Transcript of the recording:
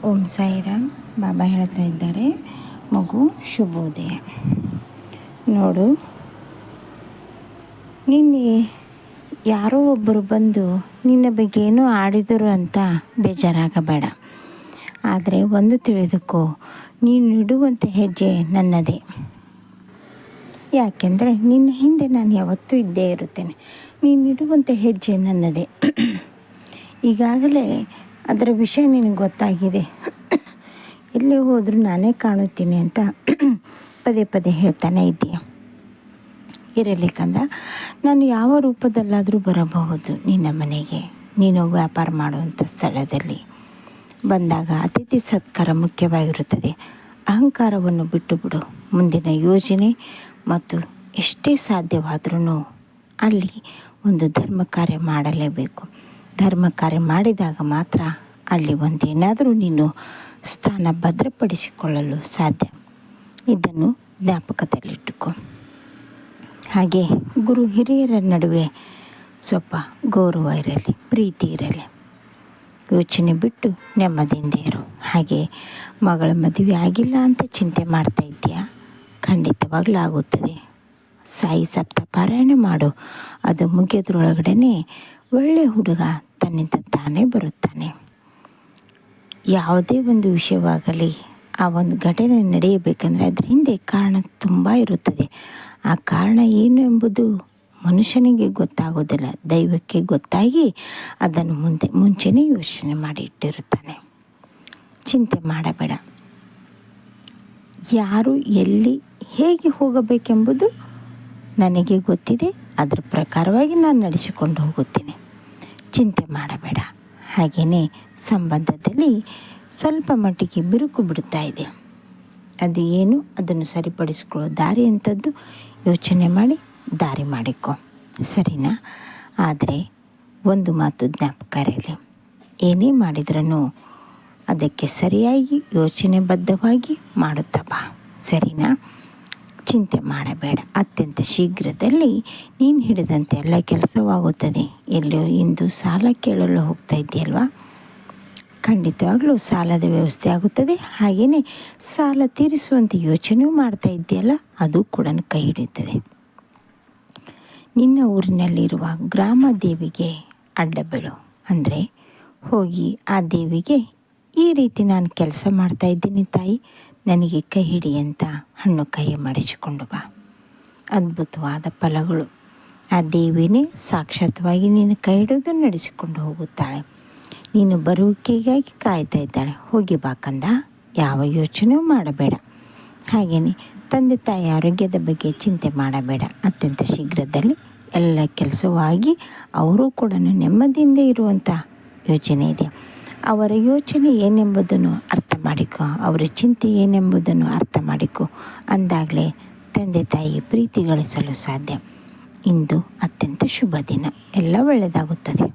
ಓಂ ಸಾಯಿರಾಮ್. ಬಾಬಾ ಹೇಳ್ತಾ ಇದ್ದಾರೆ, ಮಗು ಶುಭೋದಯ. ನೋಡು, ನಿನ್ನೆ ಯಾರೋ ಒಬ್ಬರು ಬಂದು ನಿನ್ನ ಬಗ್ಗೆ ಏನೋ ಆಡಿದರು ಅಂತ ಬೇಜಾರಾಗಬೇಡ. ಆದರೆ ಒಂದು ತಿಳಿದುಕೋ, ನೀನು ಇಡುವಂಥ ಹೆಜ್ಜೆ ನನ್ನದೇ. ಯಾಕೆಂದರೆ ನಿನ್ನ ಹಿಂದೆ ನಾನು ಯಾವತ್ತೂ ಇದ್ದೇ ಇರುತ್ತೇನೆ. ನೀನು ಇಡುವಂಥ ಹೆಜ್ಜೆ ನನ್ನದೇ. ಈಗಾಗಲೇ ಅದರ ವಿಷಯ ನಿನಗೆ ಗೊತ್ತಾಗಿದೆ. ಎಲ್ಲೇ ಹೋದರೂ ನಾನೇ ಕಾಣುತ್ತೀನಿ ಅಂತ ಪದೇ ಪದೇ ಹೇಳ್ತಾನೆ ಇದ್ದೀಯ. ಇರಲಿ ಕಂದ, ನಾನು ಯಾವ ರೂಪದಲ್ಲಾದರೂ ಬರಬಹುದು ನಿನ್ನ ಮನೆಗೆ. ನೀನು ವ್ಯಾಪಾರ ಮಾಡುವಂಥ ಸ್ಥಳದಲ್ಲಿ ಬಂದಾಗ ಅತಿಥಿ ಸತ್ಕಾರ ಮುಖ್ಯವಾಗಿರುತ್ತದೆ. ಅಹಂಕಾರವನ್ನು ಬಿಟ್ಟು ಬಿಡು. ಮುಂದಿನ ಯೋಜನೆ ಮತ್ತು ಎಷ್ಟೇ ಸಾಧ್ಯವಾದ್ರೂ ಅಲ್ಲಿ ಒಂದು ಧರ್ಮ ಕಾರ್ಯ ಮಾಡಲೇಬೇಕು. ಧರ್ಮ ಕಾರ್ಯ ಮಾಡಿದಾಗ ಮಾತ್ರ ಅಲ್ಲಿ ಒಂದೇನಾದರೂ ನೀನು ಸ್ಥಾನ ಭದ್ರಪಡಿಸಿಕೊಳ್ಳಲು ಸಾಧ್ಯ. ಇದನ್ನು ಜ್ಞಾಪಕದಲ್ಲಿಟ್ಟುಕೋ. ಹಾಗೆ ಗುರು ಹಿರಿಯರ ನಡುವೆ ಸ್ವಲ್ಪ ಗೌರವ ಇರಲಿ, ಪ್ರೀತಿ ಇರಲಿ. ಯೋಚನೆ ಬಿಟ್ಟು ನೆಮ್ಮದಿಯಿಂದ ಇರು. ಹಾಗೆ ಮಗಳ ಮದುವೆ ಆಗಿಲ್ಲ ಅಂತ ಚಿಂತೆ ಮಾಡ್ತಾ ಇದ್ದೀಯಾ? ಖಂಡಿತವಾಗ್ಲೂ ಆಗುತ್ತದೆ. ಸಾಯಿ ಸಪ್ತ ಪಾರಾಯಣ ಮಾಡು. ಅದು ಮುಗಿಯೋದ್ರೊಳಗಡೆ ಒಳ್ಳೆಯ ಹುಡುಗ ತನ್ನಿಂದ ತಾನೇ ಬರುತ್ತಾನೆ. ಯಾವುದೇ ಒಂದು ವಿಷಯವಾಗಲಿ, ಆ ಒಂದು ಘಟನೆ ನಡೆಯಬೇಕಂದ್ರೆ ಅದ್ರ ಹಿಂದೆ ಕಾರಣ ತುಂಬ ಇರುತ್ತದೆ. ಆ ಕಾರಣ ಏನು ಎಂಬುದು ಮನುಷ್ಯನಿಗೆ ಗೊತ್ತಾಗೋದಿಲ್ಲ, ದೈವಕ್ಕೆ ಗೊತ್ತಾಗಿ ಅದನ್ನು ಮುಂಚೆನೇ ಯೋಚನೆ ಮಾಡಿ ಇಟ್ಟಿರುತ್ತಾನೆ. ಚಿಂತೆ ಮಾಡಬೇಡ. ಯಾರು ಎಲ್ಲಿ ಹೇಗೆ ಹೋಗಬೇಕೆಂಬುದು ನನಗೆ ಗೊತ್ತಿದೆ. ಅದರ ಪ್ರಕಾರವಾಗಿ ನಾನು ನಡೆಸಿಕೊಂಡು ಹೋಗುತ್ತೇನೆ. ಚಿಂತೆ ಮಾಡಬೇಡ. ಹಾಗೆಯೇ ಸಂಬಂಧದಲ್ಲಿ ಸ್ವಲ್ಪ ಮಟ್ಟಿಗೆ ಬಿರುಕು ಬಿಡುತ್ತಾ ಇದೆ. ಅದು ಏನು, ಅದನ್ನು ಸರಿಪಡಿಸಿಕೊಳ್ಳೋ ದಾರಿ ಅಂಥದ್ದು ಯೋಚನೆ ಮಾಡಿ ದಾರಿ ಮಾಡಿಕೊ, ಸರಿನಾ? ಆದರೆ ಒಂದು ಮಾತು ಜ್ಞಾಪಕ ಇರಲಿ, ಏನೇ ಮಾಡಿದ್ರೂ ಅದಕ್ಕೆ ಸರಿಯಾಗಿ ಯೋಚನೆಬದ್ಧವಾಗಿ ಮಾಡುತ್ತಾ ಬಾ, ಸರಿನಾ? ಚಿಂತೆ ಮಾಡಬೇಡ. ಅತ್ಯಂತ ಶೀಘ್ರದಲ್ಲಿ ನೀನು ಹಿಡಿದಂತೆ ಎಲ್ಲ ಕೆಲಸವಾಗುತ್ತದೆ. ಎಲ್ಲೋ ಇಂದು ಸಾಲ ಕೇಳಲು ಹೋಗ್ತಾ ಇದೆಯಲ್ವಾ? ಖಂಡಿತವಾಗಲೂ ಸಾಲದ ವ್ಯವಸ್ಥೆ ಆಗುತ್ತದೆ. ಹಾಗೆಯೇ ಸಾಲ ತೀರಿಸುವಂಥ ಯೋಚನೆಯೂ ಮಾಡ್ತಾ ಇದೆಯಲ್ಲ, ಅದು ಕೂಡ ಕೈ ಹಿಡಿಯುತ್ತದೆ. ನಿನ್ನ ಊರಿನಲ್ಲಿರುವ ಗ್ರಾಮ ದೇವಿಗೆ ಅಡ್ಡ ಬೀಳು. ಅಂದರೆ ಹೋಗಿ ಆ ದೇವಿಗೆ, ಈ ರೀತಿ ನಾನು ಕೆಲಸ ಮಾಡ್ತಾ ಇದ್ದೀನಿ ತಾಯಿ, ನನಗೆ ಕೈ ಹಿಡಿ ಅಂತ ಹಣ್ಣು ಕೈ ಮಾಡಿಸಿಕೊಂಡು ಬಾ. ಅದ್ಭುತವಾದ ಫಲಗಳು. ಆ ದೇವಿನೇ ಸಾಕ್ಷಾತ್ವಾಗಿ ನೀನು ಕೈ ಹಿಡಿದು ನಡೆಸಿಕೊಂಡು ಹೋಗುತ್ತಾಳೆ. ನೀನು ಬರುವಿಕೆಗಾಗಿ ಕಾಯ್ತಾ ಇದ್ದಾಳೆ. ಹೋಗಿ ಬಾ ಕಂದ, ಯಾವ ಯೋಚನೆಯೂ ಮಾಡಬೇಡ. ಹಾಗೆಯೇ ತಂದೆ ತಾಯಿ ಆರೋಗ್ಯದ ಬಗ್ಗೆ ಚಿಂತೆ ಮಾಡಬೇಡ. ಅತ್ಯಂತ ಶೀಘ್ರದಲ್ಲಿ ಎಲ್ಲ ಕೆಲಸವಾಗಿ ಅವರು ಕೂಡ ನೆಮ್ಮದಿಯಿಂದ ಇರುವಂಥ ಯೋಚನೆ ಇದೆ. ಅವರ ಯೋಚನೆ ಏನೆಂಬುದನ್ನು ಅರ್ಥ ಮಾಡಿಕೊ, ಅವರ ಚಿಂತೆ ಏನೆಂಬುದನ್ನು ಅರ್ಥ ಮಾಡಿಕೊ. ಅಂದಾಗಲೇ ತಂದೆ ತಾಯಿ ಪ್ರೀತಿ ಗಳಿಸಲು ಸಾಧ್ಯ. ಇಂದು ಅತ್ಯಂತ ಶುಭ ದಿನ. ಎಲ್ಲ ಒಳ್ಳೆಯದಾಗುತ್ತದೆ.